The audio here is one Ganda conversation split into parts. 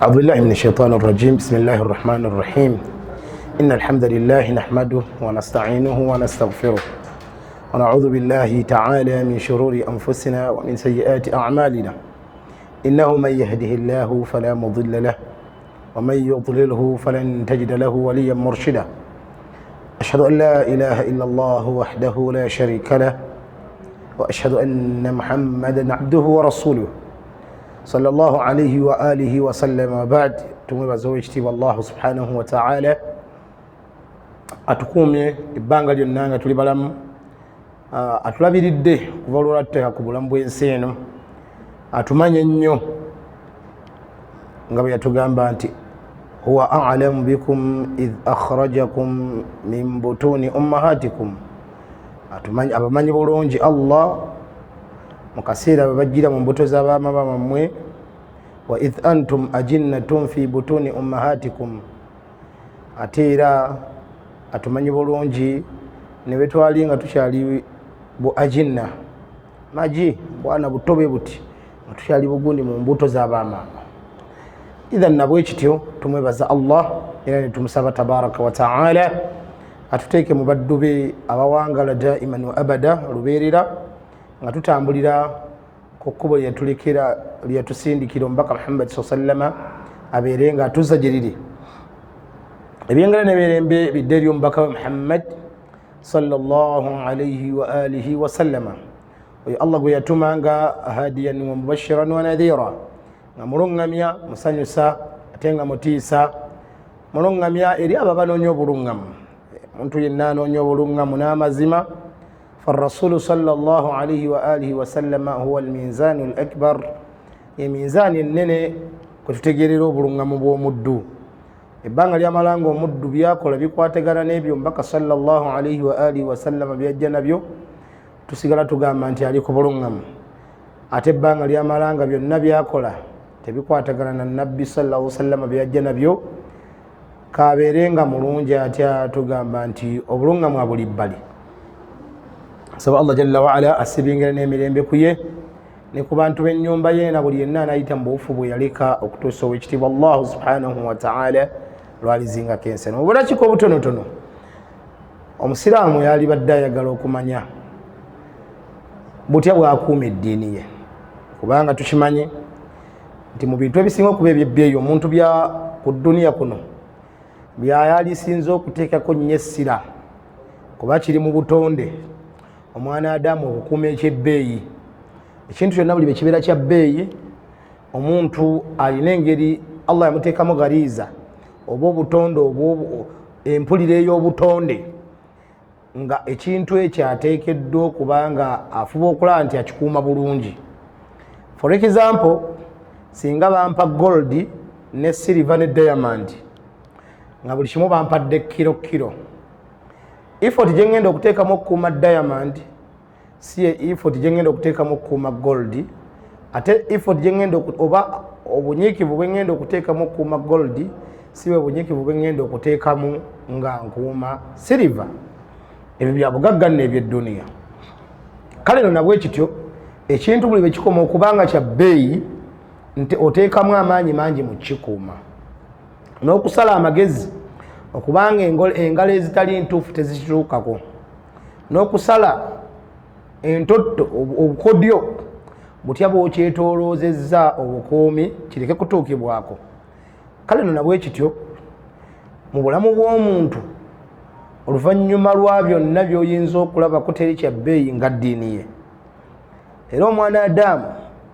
أعوذ بالله من الشيطان الرجيم. بسم الله الرحمن الرحيم. إن الحمد لله نحمده ونستعينه ونستغفره ونعوذ بالله تعالى من شرور أنفسنا ومن سيئات أعمالنا. إنه من يهده الله فلا مضل له ومن يضلله فلن تجد له وليا مرشدا. أشهد أن لا إله إلا الله وحده لا شريك له وأشهد أن محمدا عبده ورسوله صلى الله عليه وآله وسلم. وبعد tumwebazoweekitiibwa Allah subhanahu wa ta'ala atukuumye ebbanga lyonna nga tuli balamu, atulabiridde kuva olwatteeka ku bulamu bw'ensi eno, atumanye nnyo nga bwe yatugamba nti huwa a'lamu bikum idh akhrajakum min butuni ummahatikum. Abamanyi bulungi Allah mu kaseera bwe bajjira mu mbuto z'abaama bammwe. Wa idh antum ajinnatun fi butuni ummahatikum, ate era atumanyi bulungi ne bwe twali nga tukyali bu ajinna, magi bwana butobe buti nga tukyali bugundi mu mbuto z'abaama. Idhan nabwe kityo tumwebaza Allah era ne tumusaba tabaraka wa ta'ala atuteeke mu baddu be abawangala daiman wa abada lubeerera, nga tutambulira ku kkubo lyatulekera lyatusindikira omubaka Muhammad sallama abeere nga atuzza gye riri. Ebyengala n'emirembe bidde eri omubaka we Muhammad sallallahu alayhi wa alihi wa sallama, oyo Allah gwe yatuma nga hadiyan wa mubashiran wa nadhira, nga mulungamya musanyusa ate nga mutiisa. Mulungamya eri abo abanoonya obulungamu, omuntu yenna anoonya obulungamu n'amazima. فالرسول صلى الله عليه وآله وسلم هو الميزان الأكبر، يميزان النene kututegerera obulungamu bw'omuddu. Ebbanga lyamalanga omuddu byakola bikwatagana n'ebyo mbaka sallallahu alaihi wa alihi wasallama byajja nabyo, tusigala tugamba nti ali ku bulungamu. Ate ebbanga lyamalanga byonna byakola tebikwatagana na nabbi sallallahu alaihi wasallama byajja nabyo, kabeerenga mulungi atya tugamba nti obulungamu abuli bbali. Saba Allah jalla wa ala asibingira n'emirembe kuye ne ku bantu b'ennyumba ye na buli yenna anayita mu buufu bwe yaleka okutuusa oweekitiibwa Allah subhanahu wa ta'ala lwalizingako ensi eno. Obulakiko obutonotono omusiraamu yali badde ayagala okumanya butya bw'akuuma eddiini ye, kubanga tukimanyi nti mu bintu ebisinga okuba ebyebbeeyi omuntu bya ku dduniya kuno byayalisinze okuteekako nnyo essira, kuba kiri mu butonde omwana Adamu okukuuma ekyebbeeyi. Ekintu kyonna buli bwe kibeera kya bbeeyi, omuntu alina engeri Allah yamuteekamu gariiza oba obutonde oba empulira ey'obutonde nga ekintu ekyo ateekeddwa okuba nga afuba okulaba nti akikuuma bulungi. For example, singa bampa gold ne silver ne diamond nga buli kimu bampadde kiro, effort gye ngenda okuteekamu okukuuma diamond si effort gye ngenda okuteekamu okukuuma gold, ate effort gye ngenda oba obunyiikivu bwe ngenda okuteekamu okukuuma gold si bwe bunyiikivu bwe ngenda okuteekamu nga nkuuma silver. Ebyo bya bugagga nno eby'edduniya. Kale no nabwe kityo ekintu buli bwe kikoma okubanga kya bbeeyi nti oteekamu amaanyi mangi mu kikuuma n'okusala amagezi okubanga engalo ezitali ntuufu tezikituukako, n'okusala entotto obukodyo butya bw'okyetooloozezza obukuumi kireke kutuukibwako. Kale no nabwe kityo mu bulamu bw'omuntu oluvannyuma lwa byonna by'oyinza okulaba kuteri kya bbeeyi nga ddiini ye. Era omwana Adamu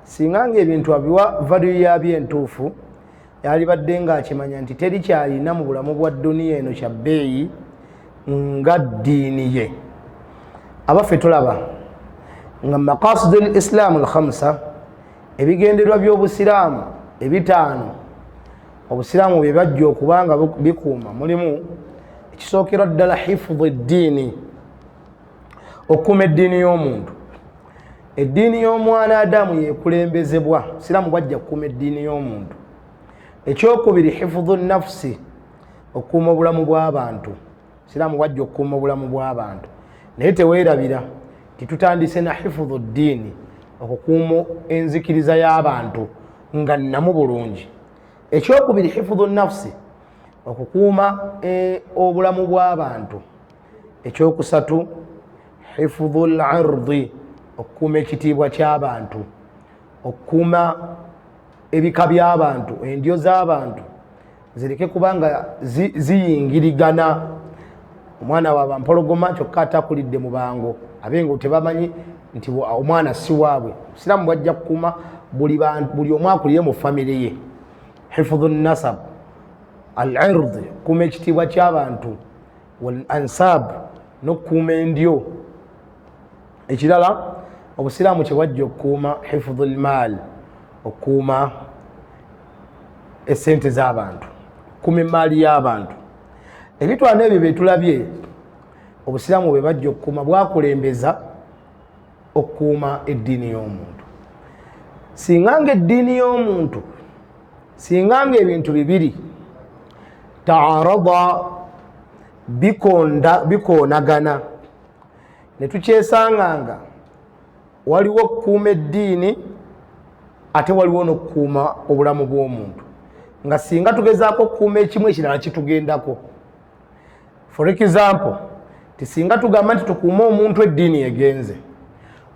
singa nga ebintu abiwa value yabyo entuufu, yalibadde ng'akimanya nti teri kyalina mu bulamu bwa dduniya eno kya bbeeyi nga ddiini ye. Abaffe tulaba nga maqasidu al-Islam al-khamsa, ebigenderwa by'obusiraamu ebitaano obusiraamu bye bajja okuba nga bikuuma, mulimu ekisookera ddala hifdhu eddiini, okuuma eddiini y'omuntu. Eddiini y'omwana Adamu yeekulembezebwa, obusiraamu bwajja kukuuma eddiini y'omuntu. Ekyokubiri hifdhu nafsi, okukuuma obulamu bw'abantu. Obusiraamu bwajja okukuuma obulamu bw'abantu, naye teweerabira titutandise na hifdhu ddiini, okukuuma enzikiriza y'abantu nga namu bulungi. ekyokubiri hifudhu nafsi okukuuma obulamu bw'abantu ekyokusatu hifudhu lardi okukuuma ekitiibwa ky'abantu okukuuma ebika by'abantu endyo z'abantu zireke kubanga ziyingirigana omwana waaba mpologoma kyokka atakulidde mu bango abengo tebamanyi nti omwana si waabwe obusiraamu bwajja kukuuma buli omu akulire mu famire ye hifudhu nasab al-ird okukuuma ekitiibwa ky'abantu wal ansab n'okukuuma endyo ekirala obusiraamu kyebwajja okukuuma hifudhu al-maal okukuuma esente z'abantu okukuuma emaali y'abantu ebitwano ebyo byetulabye obusiraamu bwe bajja okukuuma bwakulembeza okukuuma eddiini y'omuntu singanga eddiini y'omuntu singanga ebintu bibiri taarada bikoonagana ne tukyesanganga waliwo okukuuma eddiini ate waliwo n'okukuuma obulamu bw'omuntu nga singa tugezaako okukuuma ekimu ekirala kitugendako. For example, tisinga tugamba nti tukuume omuntu eddiini egenze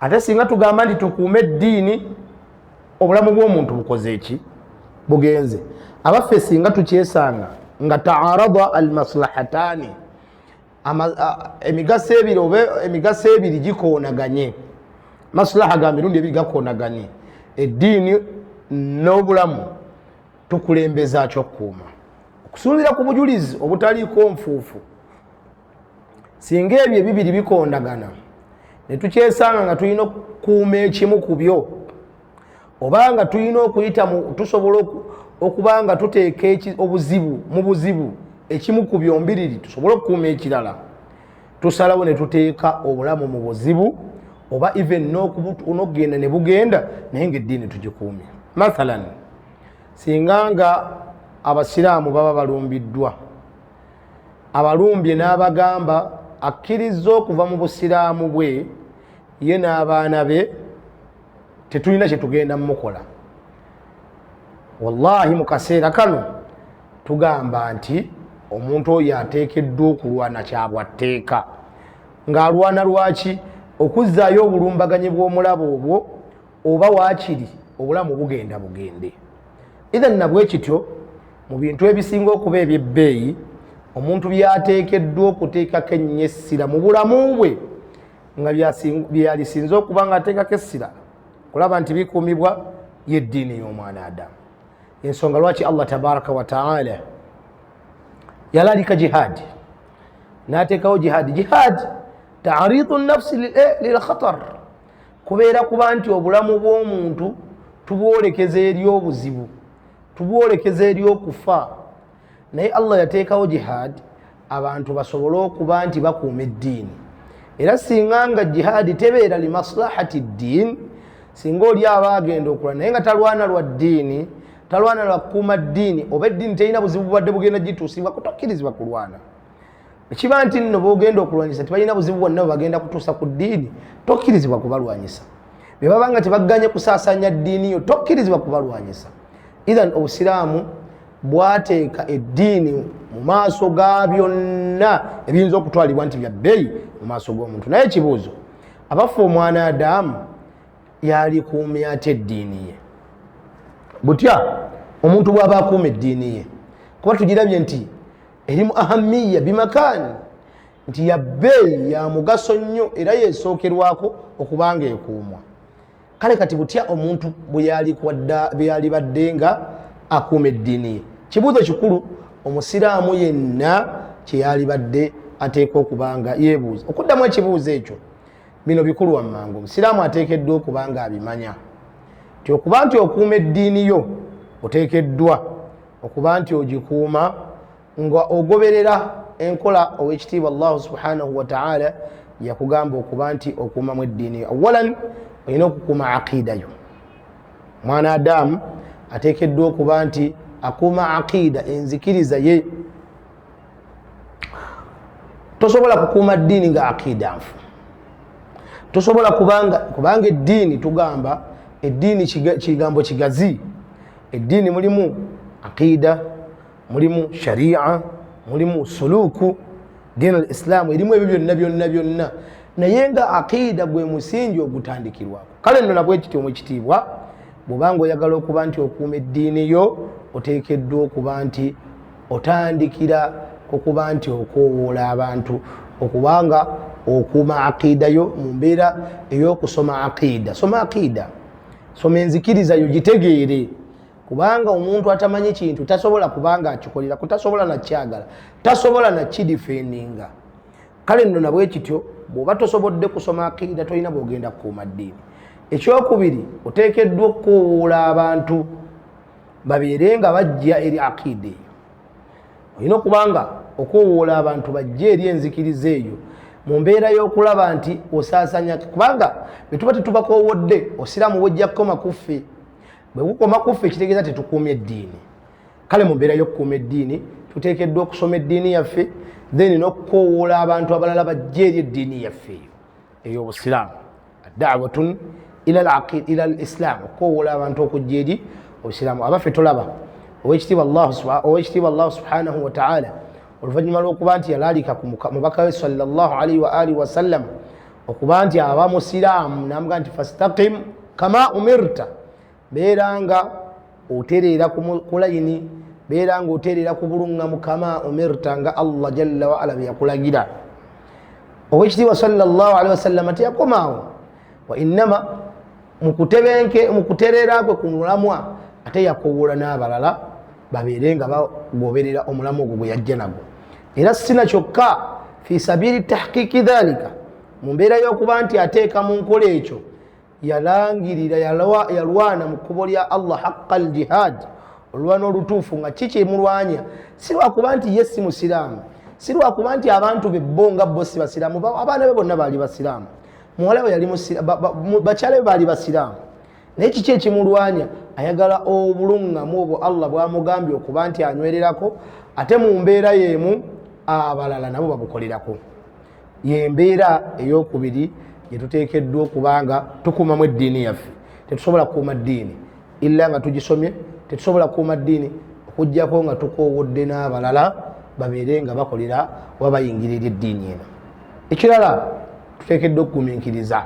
ate singa tugamba nti tukuume eddiini obulamu bw'omuntu bukoze eki bugenze, abaffe singa tukyesanga nga taarada almaslahatani emigaso ebiri gikoonaganye, maslaha ga mirundi ebiri gakoonaganye, eddiini n'obulamu tukulembeza kyokkuuma okusuubira ku bujulizi obutaliiko nfuufu. Singa ebyo ebibiri bikondagana ne tukyesanga nga tulina okukuuma ekimu ku byo oba nga tulina okuyita tusobola okuba nga tuteeka obuzibu mu buzibu ekimu ku byombiriri tusobole okukuuma ekirala, tusalawo ne tuteeka obulamu mu buzibu oba even n'okugenda ne bugenda naye ng'eddiini tugikuumye. Mathalan, singa nga abasiraamu baba balumbiddwa, abalumbye n'abagamba akkiriza okuva mu busiraamu bwe ye n'abaana be tetulina kye tugenda mukola, wallahi mu kaseera kano tugamba nti omuntu oyo ateekeddwa okulwana kyabwatteeka. Ng'alwana lwaki? Okuzzaayo obulumbaganyi bw'omulabo obwo oba waakiri obulamu bugenda bugende. Ithan nabwe kityo mu bintu ebisinga okuba ebyebbeeyi omuntu byateekeddwa okuteekako ennyo essira mu bulamu bwe nga byalisinza okuba nga ateekako essira kulaba nti bikuumibwa y'eddiini y'omwana Adamu. Ensonga lwaki Allah tabaraka wa taala yalalika jihaadi n'ateekawo jihaadi. Jihaadi taaridu nafsi lilkhatar, kubeera kuba nti obulamu bw'omuntu tubwolekeza eri obuzibu, tubwolekeza eri okufa. Naye Allah yateekawo jihaadi abantu basobole okuba nti bakuuma eddiini. Era singa nga jihaadi tebeera li maslahati ddiini, singa oli aba agenda okulwana naye nga talwana lwa ddiini, talwana lwa kukuuma ddiini, oba eddiini terina buzibu bwadde bugenda gituusibwako, tokkirizibwa kulwana. Ekiba nti nno bogenda okulwanyisa tebalina buzibu bwonna bagenda kutuusa ku ddiini, tokkirizibwa kubalwanyisa. Bwe baba nga tebagganye kusaasanya ddiini yo, tokkirizibwa kubalwanyisa. Ithan obusiraamu bwateeka eddiini mu maaso ga byonna ebiyinza okutwalibwa nti bya bbeeyi mu maaso g'omuntu. Naye ekibuuzo, abaffe omwana Adamu yalikuumya ate eddiini ye? Butya omuntu bw'aba akuuma eddiini ye? Kuba tugirabye nti erimu ahamiya bimakani, nti ya bbeeyi ya mugaso nnyo era yesookerwako okubanga ekuumwa. Kale kati butya omuntu bwe yalibadde nga akuuma eddiini ye? Kibuuzo kikulu omusiraamu yenna kye yalibadde ateeka okuba nga yeebuuza. Okuddamu ekibuuzo ekyo bino bikulu wammanga, omusiraamu ateekeddwa okuba nga abimanya nti okuba nti okuuma eddiini yo oteekeddwa okuba nti ogikuuma nga ogoberera enkola ow'ekitiibwa Allah subhanahu wa ta'ala yakugamba okuba nti okuumamu eddiini yo. Awalan olina okukuuma aqiida yo. Mwana Adamu ateekeddwa okuba nti akuuma aqiida, enzikiriza ye. Tosobola kukuuma ddiini nga aqiida nfu. Tosobola kubanga eddiini tugamba eddiini kigambo kigazi. Eddiini mulimu aqida, mulimu sharia, mulimu suluku. Dini al-Islam erimu ebyo byonna naye nga aqida gwe musingi ogutandikirwako. Kale nno nabwe kityo mu kitiibwa bw'obanga oyagala okuba nti okuuma eddiini yo oteekeddwa okuba nti otandikira okuba nti okoowoola abantu okubanga okuuma aqida yo mu mbeera ey'okusoma aqida. Soma aqida, soma enzikiriza yo gitegeere, kubanga omuntu atamanyi kintu tasobola kubanga akikolera, kutasobola nakyagala, tasobola nakidifendinga. Kale nno nabwe kityo bw'oba tosobodde kusoma aqida tolina bw'ogenda kukuuma ddiini. Ekyokubiri, oteekeddwa okukoowoola abantu babeere nga bajja eri aqida eyo. Olina okubanga okukoowoola abantu bajja eri enzikiriza eyo mu mbeera y'okulaba nti osaasanya, kubanga bwe tuba tetubakoowodde osiraamu bw'ojja kukoma kuffe. Bwe bukoma kuffe kitegeeza tetukuumye eddiini. Kale mu mbeera y'okukuuma eddiini tuteekeddwa okusoma eddiini yaffe, then n'okukoowoola abantu abalala bajja eri eddiini yaffe ey'obusiraamu. Da'watun ila al-Islam, okukoowoola abantu okujja eri obusiraamu. Abaffe tolaba oweekitiibwa Allah subhanahu wa ta'ala oluvannyuma lw'okuba nti yalaalika ku mubaka we sallallahu alaihi wa alihi wa sallam okuba nti aba musiraamu n'amuga nti fastaqim kama umirta, beera nga otereera ku layini, beera nga otereera ku buluŋŋamu kama umirta, nga Allah jalla wa ala bwe yakulagira. Oweekitiibwa sallallahu alaihi wa sallam teyakomaawo, wa innama mu kutereera kwe ku mulamwa ate yakoowoola n'abalala babeere nga bagoberera omulamu ogwo gwe yajja nagwo. Era sina kyokka fi sabiili tahqiqi dhalika, mu mbeera y'okuba nti ateeka mu nkola ekyo yalangirira yalwana mu kkubo lya Allah haqqa al-jihad, olwana olutuufu nga kikimulwanya, si lwakuba nti ye si musiraamu, si lwakuba nti abantu be bo nga bo si basiraamu, abaana be bonna baali basiraamu, muwala we yali bakyala be baali basiraamu, naye kiki ekimulwanya? Ayagala obuluŋŋamu obwo Allah bw'amugambye okuba nti anywererako, ate mu mbeera y'emu abalala nabo babukolerako. Y'embeera ey'okubiri gye tuteekeddwa okubanga tukuumamu eddiini yaffe. Tetusobola kukuuma ddiini illa nga tugisomye, tetusobola kukuuma ddiini okuggyako nga tukoowodde n'abalala babeere nga bakolera oba bayingirira eddiini eno. Ekirala tuteekeddwa okugumiikiriza.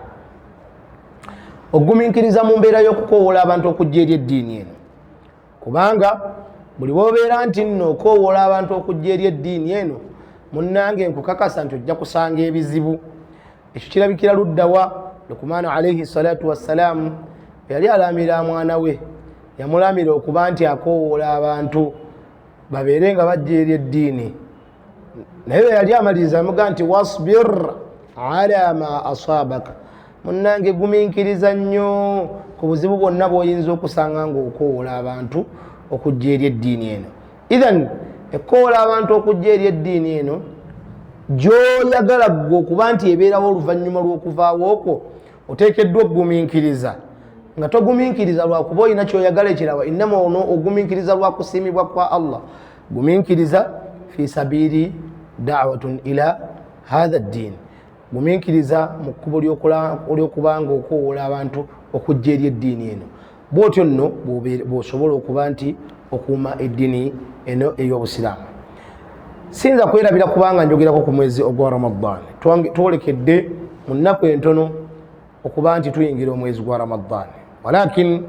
Okugumiikiriza mu mbeera y'okukoowoola abantu okujja eri eddiini eno, kubanga buli bw'obeera nti nno okoowoola abantu okujja eri eddiini eno, munnange nkukakasa nti ojja kusanga ebizibu. Ekyo kirabikira luddawa Luqmaanu alayhi salatu wassalaamu yali alamira mwana we, yamulamira okuba nti akoowoola abantu babeere nga bajja eri eddiini, naye yali amaliriza amuga nti wasbir ala ma asaabaka, munnange gumiikiriza nnyo ku buzibu bwonna bw'oyinza okusanga ng'okoowoola abantu okujja eri eddiini eno. Idhan ekkoowoola abantu okujja eri eddiini eno gy'oyagala ggwe okuba nti ebeerawo oluvannyuma lw'okuvaawo okwo, oteekeddwa okugumiikiriza, nga togumiikiriza lwakuba olina ky'oyagala ekirawa, innama ono ogumiikiriza lwa kusiimibwa kwa Allah. Gumiikiriza fi sabiili da'watun ila hadha ad-din, gumiikiriza mu kkubo ly'okubanga okoowoola abantu okujja eri eddiini eno. Bw'otyo nno bw'osobola okuba nti okuuma eddiini eno ey'obusiraamu. Sinza kwerabira kubanga njogerako ku mwezi ogwa Ramadan. Twolekedde mu nnaku entono okuba nti tuyingira omwezi gwa Ramadan, walakin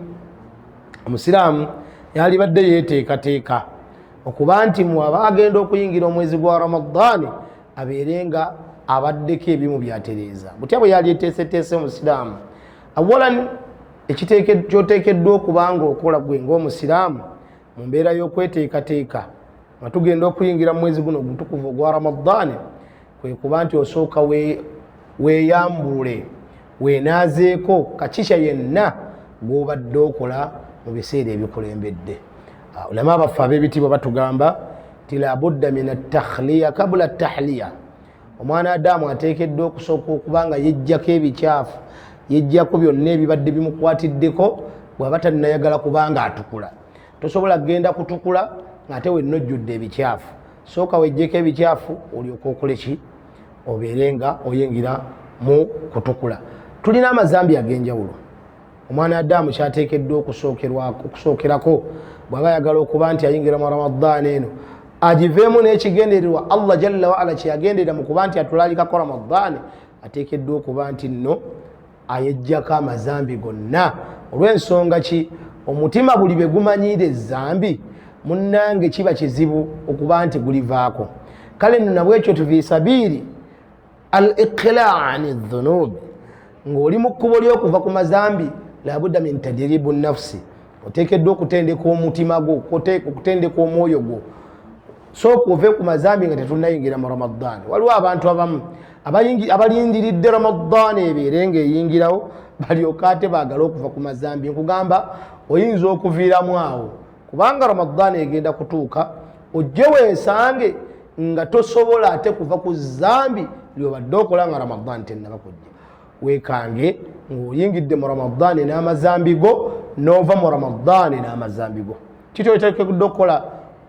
omusiraamu yalibadde yeeteekateeka okuba nti mwaba agenda okuyingira omwezi gwa Ramadan abeere nga abaddeko ebimu byatereeza. Butya bwe yali eteeseteese omusiraamu, awalan ekyoteekeddwa okubanga okola gwe ng'omusiraamu mu mbeera y'okweteekateeka nga tugenda okuyingira mu mwezi guno omutukuvu ogwa Ramadan, kwe kuba nti osooka weeyambule, weenaazeeko kakisha yenna gw'obadde okola mu biseera ebikulembedde. Ulama baffe ab'ebitiibwa batugamba nti la budda min at-takhliya kabla at-tahliya. Omwana Adamu ateekeddwa okusooka okubanga yejjako ebicaafu, yejjako byonna ebibadde bimukwatiddeko bw'aba tannayagala kubanga atukula. Tosobola kugenda kutukula ng'ate wenna ojjudde ebicaafu. Sooka wejjeko ebicaafu olyoka okole ki? Obeere nga oyingira mu kutukula. Tulina amazambi ag'enjawulo. omwana adamu kyateekeddwa okusookerako bw'aba ayagala okuba nti ayingira mu Ramaddaani eno agiveemu n'ekigendererwa Allah jalla wa ala kyeyagenderera mu kuba nti atulalikako Ramaddaani ateekeddwa okuba nti nno ayejjako amazambi gonna. Olw'ensonga ki? Omutima buli bwe gumanyiira ezambi munnange kiba kizibu okuba nti gulivaako. Kale nno nabwekyo tuvi sabiiri al-iqlaa ani dhunubi, ng'oli mu kkubo ly'okuva ku mazambi labudda min tadribu nafsi, oteekeddwa okutendeka omutima gwo, okutendeka omwoyo gwo, sooka ove ku mazambi nga tetunnayingira mu Ramaddaani. Waliwo abantu abamu abalindiridde Ramaddaani ebeere ng'eyingirawo balyoka ate baagala okuva ku mazambi. Nkugamba oyinza okuviiramu awo, kubanga Ramaddaani egenda kutuuka ojje weesange nga tosobola ate kuva ku zambi lyobadde okola nga Ramaddaani tennaba kujja. Weekange ng'oyingidde mu Ramaddaani n'amazambi go, n'ova mu Ramaddaani n'amazambi go.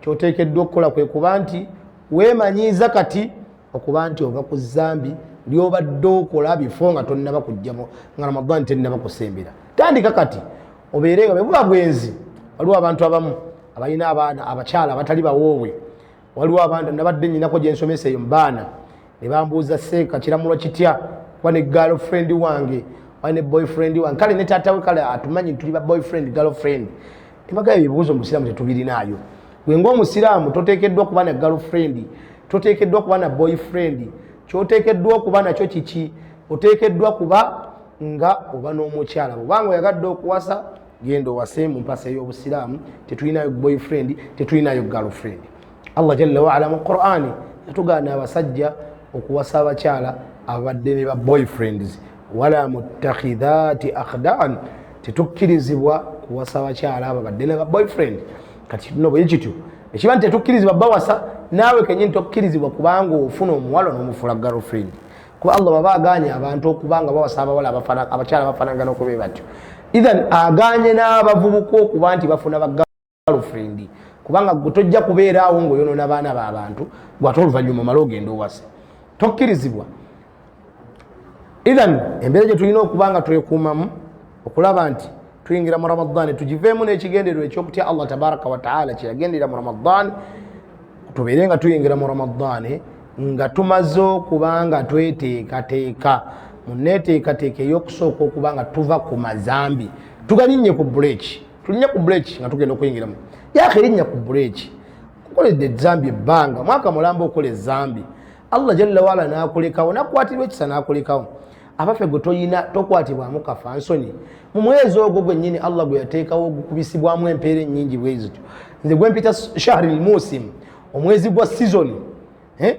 Kyoteekeddwa okukola kwe kuba nti weemanyiiza kati okuba nti ova ku zambi lyobadde okola bifo nga tonnaba kujjamu, nga Ramaddaani tennaba kusembera. Tandika kati obeere nga bwe buba bwenzi. Waliwo abantu abamu abalina abaana abakyala abatali bawoobwe. Waliwo abantu nabadde nnyinako gye nsomesa eyo mbaana ne bambuuza seeka kiramulwa kitya kuba ne girlfriend wange oba ne boyfriend wange, kale ne taata we kale atumanyi tuli ba boyfriend girlfriend. Embaga ebibuuzo mu Busiraamu tetubirinaayo. Gwe ng'Omusiraamu toteekeddwa kuba na girlfriend, toteekeddwa kuba na boyfriend. Kyoteekeddwa okuba nakyo kiki? Oteekeddwa kuba nga oba n'omukyala. Bw'obanga oyagadde okuwasa genda owase mu mpasa ey'Obusiraamu, tetulinayo boyfriend, tetulinayo girlfriend. Allah jalla wa ala mu Qur'ani yatugaana abasajja okuwasa abakyala abadde ne ba boyfriends, wala muttakhidhaati akhdaan, tetukkirizibwa kuwasa abakyala abadde ne ba boyfriend. Kati no bwe kityo ekiba nti tetukkirizibwa bawasa, naawe kenyini tokkirizibwa kubanga ofuna omuwala n'omufula girlfriend. Kuba Allah baba aganye abantu okubanga bawasa abawala abakyala bafanagana okuba batyo. Idhan aganye n'abavubuka okuba nti bafuna ba girlfriend, kubanga gwe tojja kubeeraawo ng'oyonoona baana b'abantu gwate oluvannyuma omala ogenda owase, tokkirizibwa. Idhan embeera gye tulina okuba nga twekuumamu okulaba nti tuyingira mu Ramaddaani tugiveemu n'ekigendererwa eky'okutya Allah tabaraka wa taala kye yagenderera mu Ramaddaani. Tubeere nga tuyingira mu Ramaddaani nga tumaze okuba nga tweteekateeka mu nneeteekateeka ey'okusooka okuba nga tuva ku mazambi, tugalinnye ku buleeki. Tulinnya ku buleeki nga tugenda okuyingiramu. Yaakhe linnya ku buleeki, kukoledde ezambi ebbanga, mwaka mulamba okola ezambi. Allah jalla wa ala n'akulekawo, n'akukwatirwa ekisa n'akulekawo. Abaffe gwe toyina tokwatibwamu kafansoni. Mu mwezi ogwo gwennyini Allah gwe yateekawo ogukubisibwamu empeera ennyingi bwe zityo. Nze gwe mpita shahri al-musim, omwezi gwa season.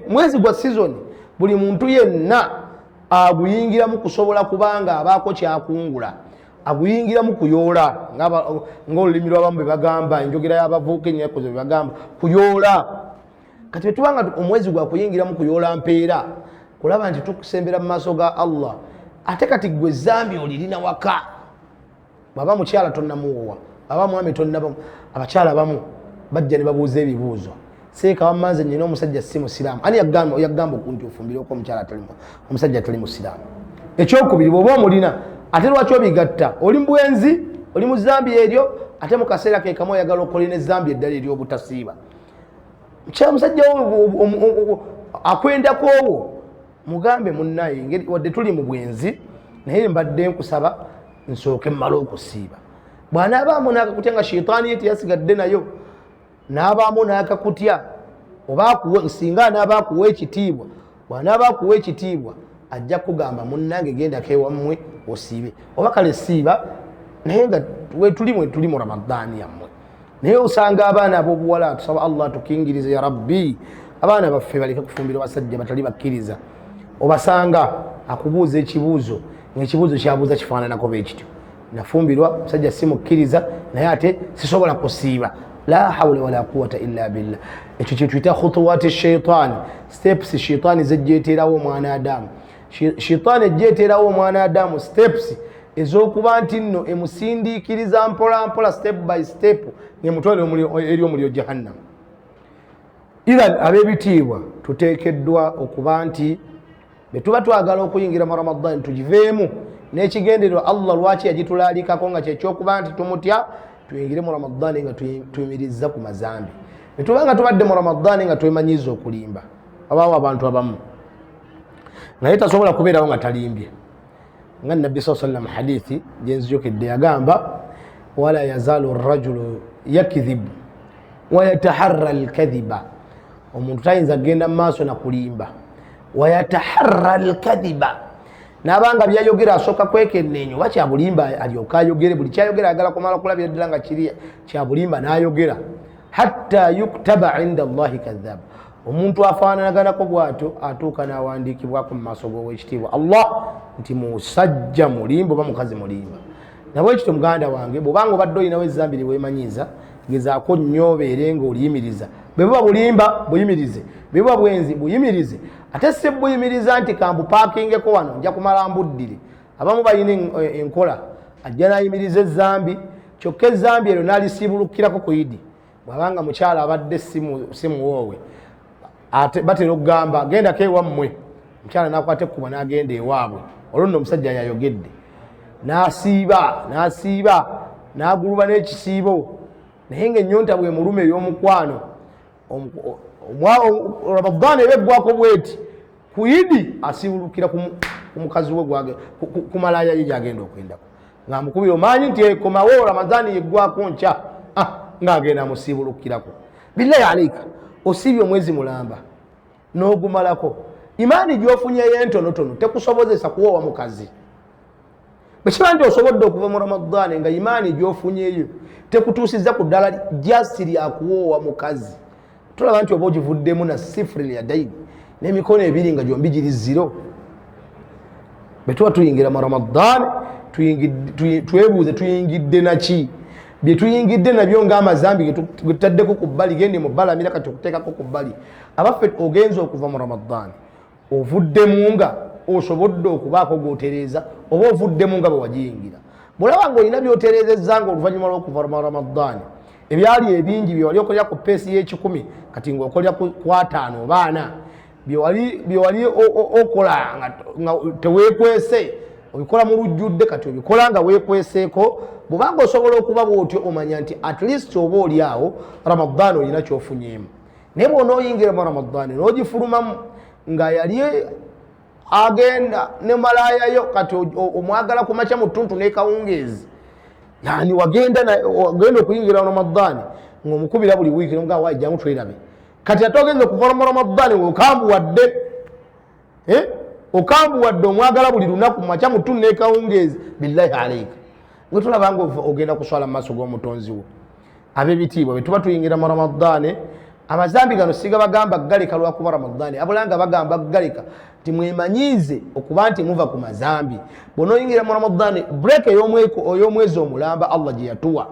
Mwezi gwa season buli muntu yenna aguyingiramu kusobola kubanga abaako kyakungula, aguyingiramu kuyoola ng'olulimi lw'abamu bwe bagamba, enjogera y'abavubuka enyakoze bwe bagamba kuyoola. Kati bwe tubanga omwezi gwa kuyingiramu kuyoola mpeera, kulaba nti tukusembera mu maaso ga Allah. Ate kati gwe zambi olirina waka, bw'aba mukyala tonnamuwowa, aba mwami tonnabamu. Abakyala abamu bajja ne babuuza ebibuuzo, seeka wamma nze nnyina omusajja si musiraamu. Ani yagamba okunti ofumbireko omusajja atali musiraamu? Ekyokubiri bw'oba omulina ate lwaki obigatta? Oli mbwenzi, oli mu zambi eryo, ate mu kaseera ke kamu oyagala okolina ezambi eddala ery'obutasiiba. Musajja akwendako owo mugambe munnaye, wadde tuli mu bwenzi naye mbadde nkusaba nsooke mmala okusiiba. Bw'anaabaamu n'akakutya nga sheitaani ye teyasigadde nayo, n'abaamu n'akakutya, oba singa anaaba akuwa ekitiibwa, bw'anaaba akuwa ekitiibwa ajja kugamba munnange gendako ewammwe osiibe, oba kale siiba naye nga tuli mu Ramaddaani yammwe. Naye osanga abaana ab'obuwala tusaba Allah atukingirize ya Rabbi, abaana baffe baleke kufumbira basajja batali bakkiriza. Obasanga akubuuza ekibuuzo ng'ekibuuzo kyabuuza kifaananako bwe kityo, nafumbirwa musajja si mukkiriza naye ate sisobola kusiiba. La hawla wala quwwata illa billah. Ekyo kye tuyita khutuwaati shaitaani, steps shaitaani zejjeeterawo omwana Adamu. Shaitaani ejjeeterawo omwana Adamu steps ez'okuba nti nno emusindiikiriza mpola mpola, step by step, ng'emutwala eri omuliro jahannam. Idhan ab'ebitiibwa tuteekeddwa okuba nti bwe tuba twagala okuyingira mu Ramaddaani tugiveemu n'ekigendererwa Allah lwaki yagitulaalikako nga kyekyokuba nti tumutya tuyingire mu Ramadani nga tuyimirizza ku mazambi. Netubanga tubadde mu Ramadani nga twemanyiza okulimba, abaawo abantu abamu naye tasobola kubeerawo nga talimbye, nga Nabbi sallallahu alayhi wasallam hadithi gyenzijokedde yagamba wala yazaalu rajulu yakdhibu wayataharra alkadhiba, omuntu tayinza kgenda mu maaso nakulimba. Wayataharra alkadhiba, nabanga byayogera asooka kwekenneenya oba kyabulimba alyoka ayogere, buli kyayogera ayagala kumala kulabira ddala nga kiri kyabulimba n'ayogera, hatta yuktaba inda Allahi kadhaba, omuntu afaananaganako bw'atyo atuuka n'awandiikibwako mu maaso g'owekitiibwa Allah nti musajja mulimba oba mukazi mulimba. Nabwe ekyo muganda wange bw'obanga obadde olinawo ezzambi lyeweemanyiiza, gezaako nnyo obeere ng'oliyimiriza. Bwe buba bulimba buyimirize, bwe buba bwenzi buyimirize, ate si buyimiriza nti kambupakingeko wano nja kumala mbuddire. Abamu balina enkola, ajja n'ayimiriza ezzambi, kyokka ezzambi eryo n'alisiibulukirako ku Idi. Bw'abanga mukyala abadde si muwoowe, ate batera okugamba gendako ewammwe, mukyala n'akwata ekkuba n'agenda ewaabwe, olwo nno omusajja yayogedde, n'asiiba n'aguluba n'ekisiibo, naye ng'ennyonta bwe mulume ey'omukwano Ramadani ebeggwako bweti ku Idi asiibulukira ku mukazi we ku malaya ye gyagenda okwendako, ng'amukubira omanyi nti komawo Ramadani yeggwako nkya, ng'agenda amusiibulukirako. Billahi alaika, osiibye omwezi mulamba n'ogumalako, imaani gy'ofunyeyo entonotono tekusobozesa kuwoowa mukazi. Bwe kiba nti osobodde okuva mu Ramadani nga imaani gy'ofunyeyo tekutuusizza ku ddala jasiri akuwoowa mukazi, tulaba nti oba ogivuddemu na sifuri yadaini n'emikono ebiri nga gyombi giri ziro. Bwe tuba tuyingira mu Ramadani twebuuze tuyingidde naki? Bye tuyingidde nabyo ng'amazambi ge tutaddeko ku bbali, gende mu bbalamira kati okuteekako ku bbali. Abaffe ogenza okuva mu Ramadani ovuddemu nga osobodde okubaako gw'otereeza, oba ovuddemu nga bwe wagiyingira. Bw'olaba ng'olina by'otereezezza ng'oluvannyuma lw'okuva mu Ramadani, ebyali ebingi bye wali okolera ku peesi y'ekikumi kati ng'okolera ku 5 oba 4, bye wali okola nga teweekwese obikola mu lujjudde kati obikola nga weekweseeko. Bw'obanga osobola okuba bw'otyo omanya nti at least oba oli awo Ramadani olina ky'ofunyeemu. Naye bw'onooyingira mu Ramadani n'ogifulumamu nga yali agenda ne malaayayo kati omwagala ku makya mu ttuntu n'ekawungeezi, yani wagenda okuyingira mu Ramadani ng'omukubira buli wiiki nga wajjamu twerabe, kati ate ogenza okuva mu Ramadani okambuwadde omwagala buli lunaku makya mu ttuntu n'ekawungeezi. Billahi alaika, gwe tulaba nga ogenda kuswala mu maaso g'omutonzi wo. Ab'ebitiibwa bwe tuba tuyingira mu Ramadani, amazambi gano siga bagamba galeka lwakuba Ramadani, abulanga bagamba galeka nti mwemanyiize okuba nti muva ku mazambi. Bw'onooyingira mu Ramadani, break ey'omwezi omulamba Allah gye yatuwa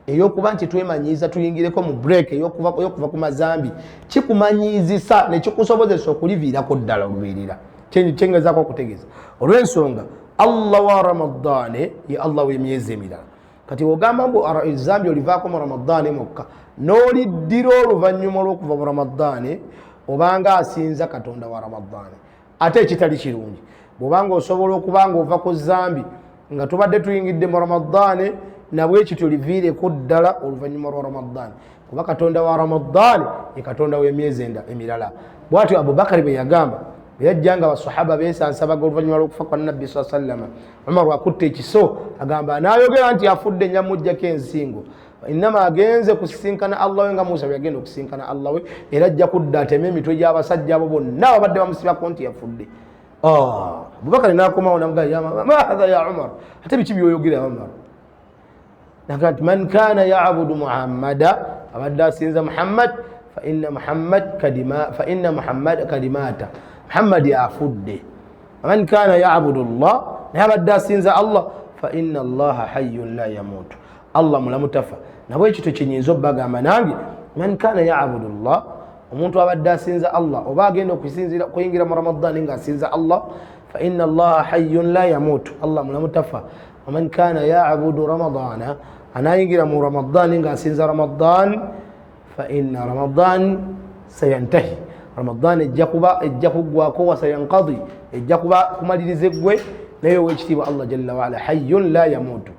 ey'okuba nti twemanyiiza tuyingireko mu break ey'okuva ku mazambi, kikumanyiizisa ne kikusobozesa okuliviirako ddala olubeerera. Kyengezaako okutegeeza olw'ensonga Allah wa Ramadani ye Allah w'emyezi emirala. Kati ogamba mbu ezambi olivaako mu Ramadani mokka n'oliddira oluvannyuma olw'okuva mu Ramadani, obanga asinza Katonda wa Ramadani, ate ekitali kirungi. Bw'obanga osobola okuba ng'ova ku zambi nga tubadde tuyingidde mu Ramadani, nabwe ekyo oliviireko ddala oluvannyuma lwa Ramadani, kuba Katonda wa Ramadani ye Katonda w'emyezi emirala. Bw'atyo Abubakari bwe yagamba, bwe yajjanga abasahaba beesansabaga oluvannyuma lw'okufa kwa Nabbi sallallahu alayhi wasallam, Umar akutte ekiso agamba anaayogera nti afudde nnyamujjako ensingo, innama agenze kusisinkana Allah we nga Musa bwe yagenda okusisinkana Allah we, era ajja kudda ateme emitwe gy'abasajja abo bonna abadde bamusibako nti yafudde. Abubakari n'akomawo n'amugamba ma hadha ya Umar, ate biki by'oyogera Umar? Naga nti man kana ya'budu Muhammada, abadde asinza Muhammad, fa inna Muhammad kadimata, Muhammad afudde. Man kana ya'budu Allah, naye abadde asinza Allah, fa inna Allaha hayyun la yamutu, Allah mulamu tafa. Nabwe ekyo kyenyinza obbagamba nange, man kana ya'budu Allah, omuntu abadde asinza Allah oba agenda okuyingira mu Ramadani nga asinza Allah, fa inna Allaha hayyun la yamutu, Allah mulamu tafa. Waman kana ya'budu Ramadana, anayingira mu Ramadani nga asinza Ramadan, fa inna Ramadan sayantahi, Ramadan ejja kuggwako, wa sayanqadi, ejja kuba kumalirize gwe, naye owekitiibwa Allah jalla waala hayyun la yamuutu.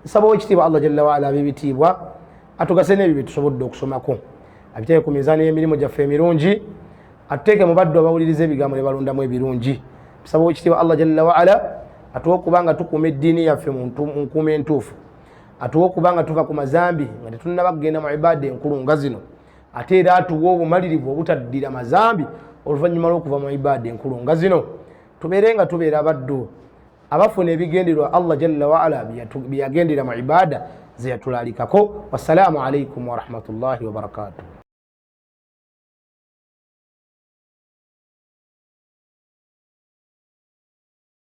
Nsaba owekitiibwa Allah jalla waala ab'ebitiibwa atugase n'ebyo bye tusobodde okusomako, abiteeke ku mizaani y'emirimu gyaffe emirungi, atuteeke mu baddu abawuliriza ebigambo ne balondamu ebirungi. Nsaba owekitiibwa Allah jalla waala atuwe okubanga tukuuma eddiini yaffe mu nkuuma entuufu, atuwe okubanga tuva ku mazambi nga tetunnaba kugenda mu ibaada enkulu nga zino, ate era atuwe obumalirivu obutaddira mazambi oluvannyuma lw'okuva mu ibaada enkulu nga zino. Tubeere nga tubeera abaddu abafuna ebigendererwa Allah jalla waala bye yagendera mu ibaada ze yatulaalikako. Wassalaamu alaikum warahmatullahi wabarakatuh.